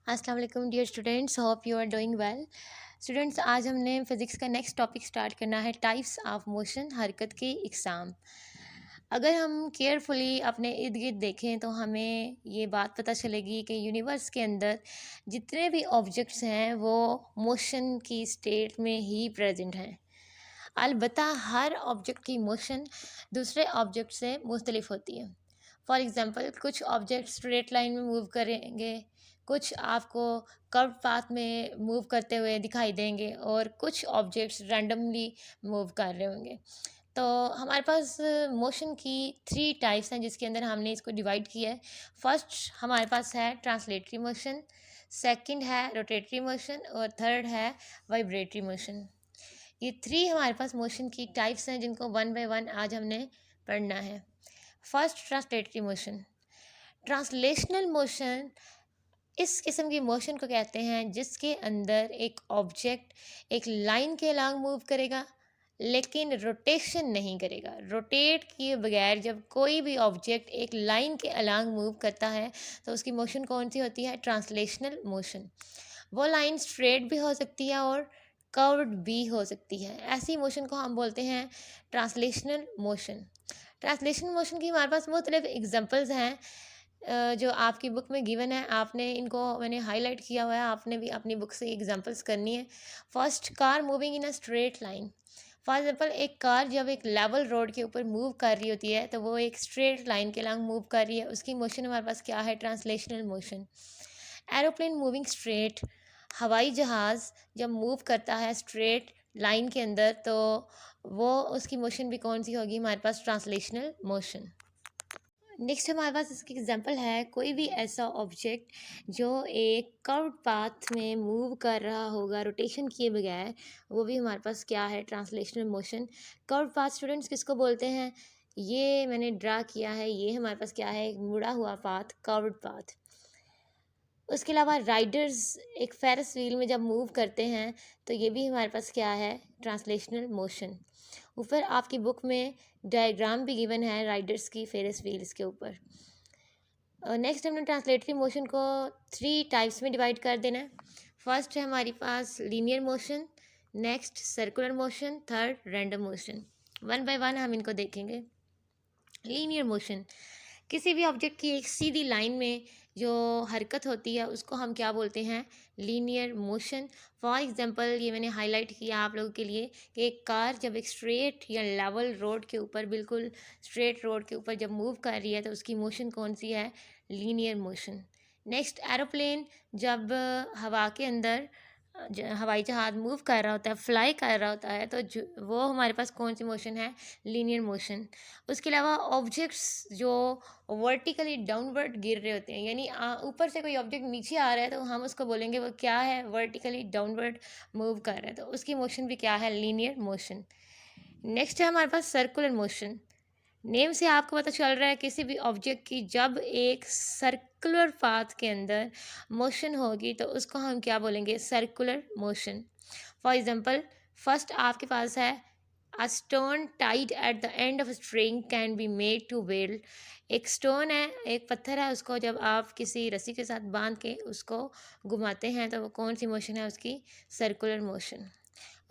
अस्सलाम वालेकुम dear students, hope you are doing well. Students, आज हमने फिज़िक्स का नेक्स्ट टॉपिक स्टार्ट करना है, टाइप्स ऑफ मोशन, हरकत की इकसाम। अगर हम केयरफुली अपने इर्द गिर्द देखें तो हमें ये बात पता चलेगी कि यूनिवर्स के अंदर जितने भी ऑब्जेक्ट्स हैं वो मोशन की स्टेट में ही प्रेजेंट हैं। अलबत्ता हर ऑब्जेक्ट की मोशन दूसरे ऑब्जेक्ट से मुख्तलिफ होती है। फॉर एग्ज़ाम्पल, कुछ ऑब्जेक्ट स्ट्रेट लाइन में मूव करेंगे, कुछ आपको कर्व पाथ में मूव करते हुए दिखाई देंगे और कुछ ऑब्जेक्ट्स रैंडमली मूव कर रहे होंगे। तो हमारे पास मोशन की थ्री टाइप्स हैं जिसके अंदर हमने इसको डिवाइड किया है। फर्स्ट हमारे पास है ट्रांसलेटरी मोशन, सेकंड है रोटेटरी मोशन और थर्ड है वाइब्रेटरी मोशन। ये थ्री हमारे पास मोशन की टाइप्स हैं जिनको वन बाय वन आज हमने पढ़ना है। First, translatory motion. Translational motion इस किस्म की मोशन को कहते हैं जिसके अंदर एक ऑब्जेक्ट एक लाइन के अलांग मूव करेगा लेकिन रोटेशन नहीं करेगा। रोटेट किए बगैर जब कोई भी ऑब्जेक्ट एक लाइन के अलांग मूव करता है तो उसकी मोशन कौन सी होती है? Translational motion. वो लाइन स्ट्रेट भी हो सकती है और कर्व्ड भी हो सकती है। ऐसी मोशन को हम बोलते हैं ट्रांसलेशनल मोशन। ट्रांसलेशनल मोशन की हमारे पास मुख्तलिफ एग्जांपल्स हैं जो आपकी बुक में गिवन है। आपने इनको मैंने हाईलाइट किया हुआ है, आपने भी अपनी बुक से एग्जांपल्स करनी है। First, car moving in a straight line. For example, एक कार जब एक लेवल रोड के ऊपर मूव कर रही होती है तो वो एक स्ट्रेट लाइन के लॉन्ग मूव कर रही है, उसकी मोशन हमारे पास क्या है? Translational motion. Aeroplane moving straight. हवाई जहाज़ जब मूव करता है स्ट्रेट लाइन के अंदर तो वो उसकी मोशन भी कौन सी होगी? हमारे पास ट्रांसलेशनल मोशन। नेक्स्ट हमारे पास इसकी एग्जांपल है, कोई भी ऐसा ऑब्जेक्ट जो एक कर्व पाथ में मूव कर रहा होगा रोटेशन किए बगैर, वो भी हमारे पास क्या है? Translational motion. Curve path students किसको बोलते हैं? ये मैंने ड्रा किया है, ये हमारे पास क्या है? एक मुड़ा हुआ पाथ, कर्व्ड पाथ। उसके अलावा राइडर्स एक फेरिस व्हील में जब मूव करते हैं तो ये भी हमारे पास क्या है? Translational motion. ऊपर आपकी बुक में डायग्राम भी गिवन है राइडर्स की फेरिस व्हील्स के ऊपर। नेक्स्ट हमने ट्रांसलेटरी मोशन को थ्री टाइप्स में डिवाइड कर देना है। फर्स्ट है हमारे पास linear motion, next circular motion, third random motion. One by one हम इनको देखेंगे। लीनियर मोशन, किसी भी ऑब्जेक्ट की एक सीधी लाइन में जो हरकत होती है उसको हम क्या बोलते हैं? Linear motion. फॉर एग्जांपल, ये मैंने हाईलाइट किया आप लोगों के लिए कि एक कार जब एक स्ट्रेट या लेवल रोड के ऊपर, बिल्कुल स्ट्रेट रोड के ऊपर जब मूव कर रही है तो उसकी मोशन कौन सी है? Linear motion. नेक्स्ट, एरोप्लेन जब हवा के अंदर हवाई जहाज मूव कर रहा होता है, फ्लाई कर रहा होता है तो वो हमारे पास कौन सी मोशन है? Linear motion. उसके अलावा ऑब्जेक्ट्स जो वर्टिकली डाउनवर्ड गिर रहे होते हैं, यानी ऊपर से कोई ऑब्जेक्ट नीचे आ रहा है तो हम उसको बोलेंगे वो क्या है? वर्टिकली डाउनवर्ड मूव कर रहा है, तो उसकी मोशन भी क्या है? Linear motion. नेक्स्ट है हमारे पास सर्कुलर मोशन। नेम से आपको पता चल रहा है किसी भी ऑब्जेक्ट की जब एक सर्कुलर पाथ के अंदर मोशन होगी तो उसको हम क्या बोलेंगे? Circular motion. For example, first आपके पास है, a stone tied at the end of string can be made to well. एक स्टोन है, एक पत्थर है, उसको जब आप किसी रस्सी के साथ बांध के उसको घुमाते हैं तो वो कौन सी मोशन है? उसकी सर्कुलर मोशन।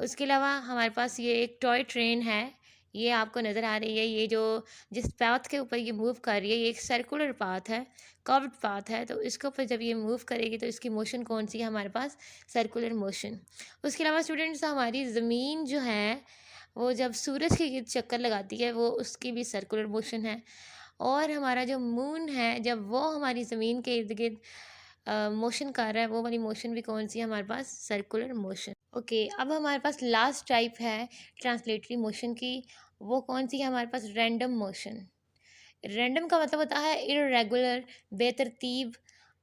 उसके अलावा हमारे पास ये एक टॉय ट्रेन है, ये आपको नज़र आ रही है, ये जो जिस पाथ के ऊपर ये मूव कर रही है ये एक सर्कुलर पाथ है, कर्व्ड पाथ है, तो इसके ऊपर जब ये मूव करेगी तो इसकी मोशन कौन सी है? हमारे पास सर्कुलर मोशन। उसके अलावा स्टूडेंट्स, हमारी ज़मीन जो है वो जब सूरज के गिर्द चक्कर लगाती है वो उसकी भी सर्कुलर मोशन है। और हमारा जो मून है जब वो हमारी ज़मीन के इर्द गिर्द मोशन कर रहा है, वो वाली मोशन भी कौन सी है? हमारे पास सर्कुलर मोशन। ओके, अब हमारे पास लास्ट टाइप है ट्रांसलेटरी मोशन की, वो कौन सी है? हमारे पास रैंडम मोशन। रैंडम का मतलब होता है इर्रेगुलर, बेतरतीब,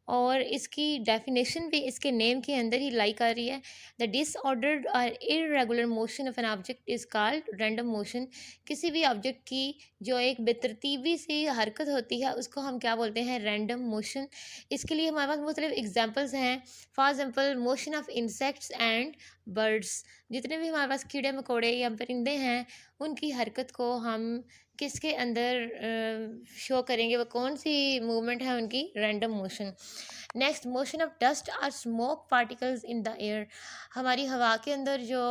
और इसकी डेफिनेशन भी इसके नेम के अंदर ही लाई कर रही है। द डिसऑर्डर्ड और irregular motion of an object is called random motion. किसी भी ऑब्जेक्ट की जो एक बेतरतीबी से हरकत होती है उसको हम क्या बोलते हैं? Random motion. इसके लिए हमारे पास मुख्तलिफ एग्जांपल्स हैं। For example, motion of insects and birds. जितने भी हमारे पास कीड़े मकोड़े या परिंदे हैं उनकी हरकत को हम किसके अंदर शो करेंगे, वो कौन सी मूवमेंट है उनकी, random motion. Next, motion of dust or smoke particles in the air. हमारी हवा के अंदर जो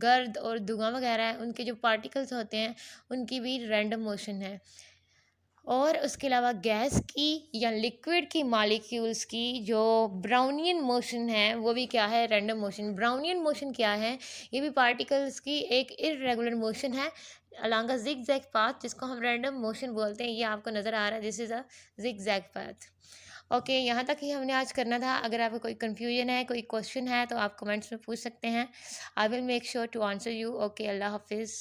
गर्द और धुआं वगैरह है, उनके जो पार्टिकल्स होते हैं उनकी भी रैंडम मोशन है। और उसके अलावा गैस की या लिक्विड की मॉलिक्यूल्स की जो ब्राउनियन मोशन है वो भी क्या है, रैंडम मोशन। ब्राउनियन मोशन क्या है, ये भी पार्टिकल्स की एक इरेगुलर मोशन है along a zig zag path, जिसको हम रैंडम मोशन बोलते हैं। ये आपको नज़र आ रहा है, this is a zig zag path. Okay, यहाँ तक ही हमने आज करना था। अगर आपको कोई कन्फ्यूजन है, कोई क्वेश्चन है, तो आप कमेंट्स में पूछ सकते हैं। I will make sure to answer you. Okay, अल्लाह हाफिज़।